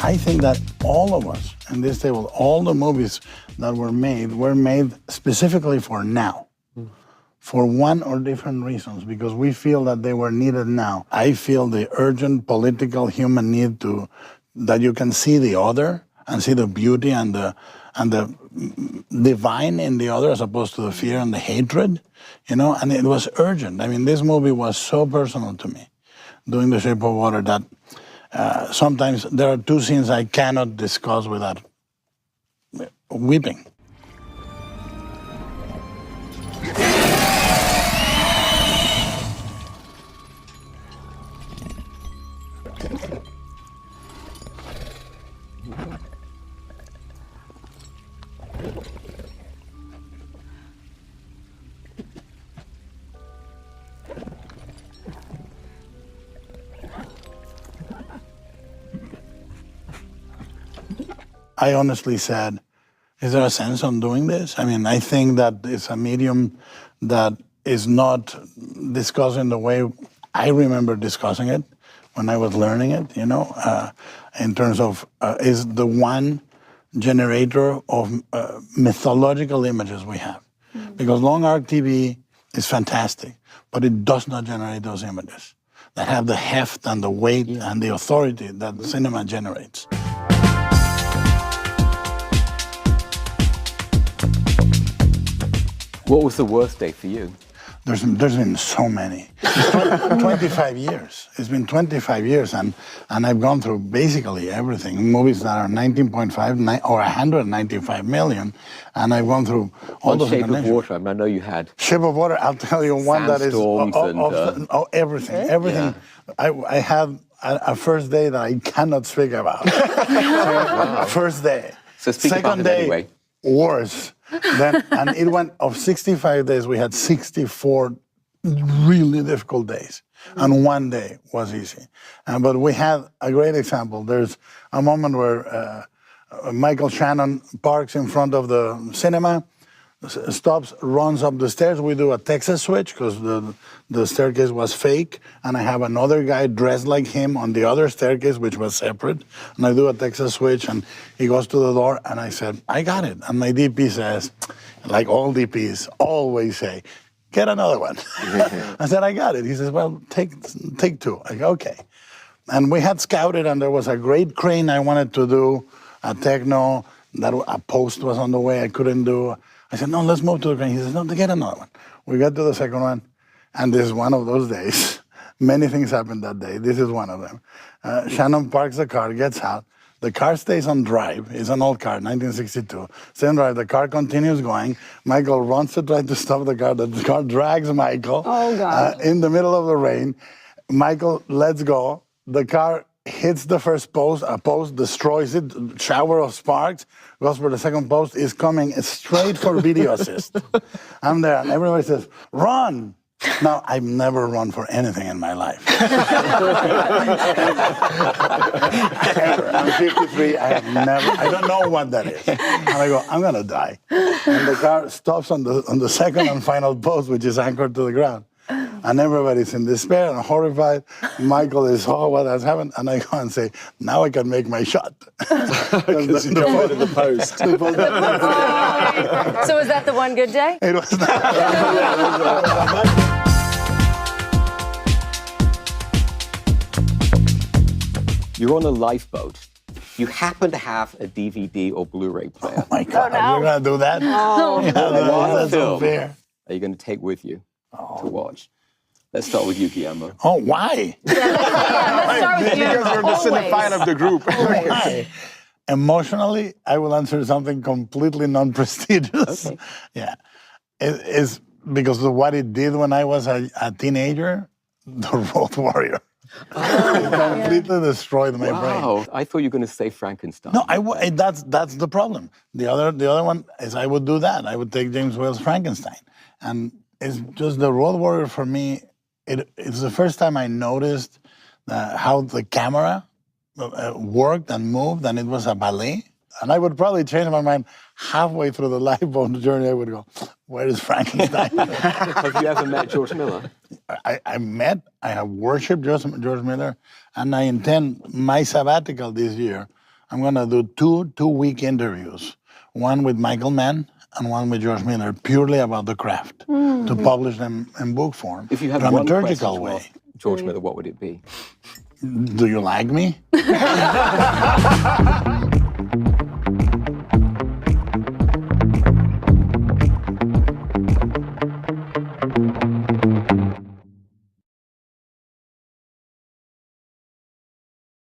I think that all of us in this table, all the movies that were made specifically for now, for one or different reasons, because we feel that they were needed now. I feel the urgent political human need that you can see the other and see the beauty and the divine in the other as opposed to the fear and the hatred, and it was urgent. I mean, this movie was so personal to me, doing The Shape of Water, that sometimes there are two scenes I cannot discuss without weeping. I honestly said, is there a sense on doing this? I mean, I think that it's a medium that is not discussed in the way I remember discussing it when I was learning it, in terms of is the one generator of mythological images we have. Because long arc TV is fantastic, but it does not generate those images that have the heft and the weight and the authority that cinema generates. What was the worst day for you? There's been so many. 25 years. It's been 25 years, and I've gone through basically everything. Movies that are 19.5 or 195 million, and I've gone through all those. Shape of Water, I know you had. Shape of Water, I'll tell you one that is everything. Everything. Yeah. I had a first day that I cannot speak about. Wow. First day. So speak Second about it day, anyway. Worse. And it went, of 65 days, we had 64 really difficult days. And one day was easy. But we had a great example. There's a moment where Michael Shannon parks in front of the cinema, stops, runs up the stairs. We do a Texas switch because the staircase was fake, and I have another guy dressed like him on the other staircase, which was separate, and I do a Texas switch, and he goes to the door, and I said, I got it. And my DP says, like all DPs always say, get another one. I said, I got it. He says, well, take two. I go, okay. And we had scouted, and there was a great crane I wanted to do, a techno, that a post was on the way I couldn't do. I said, no, let's move to the crane. He says, no, get another one. We got to the second one, and this is one of those days. Many things happened that day. This is one of them. Shannon parks the car, gets out. The car stays on drive. It's an old car, 1962. Stays on drive. The car continues going. Michael runs to try to stop the car. The car drags Michael in the middle of the rain. Michael lets go. The car hits the first post, a post destroys it, shower of sparks, goes for the second post, is coming straight for video assist. I'm there, and everybody says, run! Now, I've never run for anything in my life. Ever. I'm 53, I don't know what that is. And I go, I'm gonna die. And the car stops on the second and final post, which is anchored to the ground. And everybody's in despair and horrified. Michael is, what has happened? And I go and say, now I can make my shot. Because you got rid of the post. So was that the one good day? It was not. You're on a lifeboat. You happen to have a DVD or Blu-ray player. Oh my God, you're going to do that? That's unfair. Are you going to take with you to watch? Let's start with you, Guillermo. Oh, why? Let's start with you. Because you're the cinephile of the group. Why? Emotionally, I will answer something completely non-prestigious. Okay. Yeah. It's because of what it did when I was a teenager, The Road Warrior. It completely destroyed my brain. I thought you were going to say Frankenstein. No, that's the problem. The other one is I would do that. I would take James Whale's Frankenstein. And it's just The Road Warrior for me. It's the first time I noticed how the camera worked and moved, and it was a ballet. And I would probably change my mind halfway through the lifeboat journey. I would go, where is Frankenstein? Have you ever met George Miller? I have worshipped George Miller, and I intend my sabbatical this year. I'm going to do two-week interviews, one with Michael Mann and one with George Miller, purely about the craft, to publish them in book form. If you had one question dramaturgical to way. ask George Miller, what would it be? Do you like me?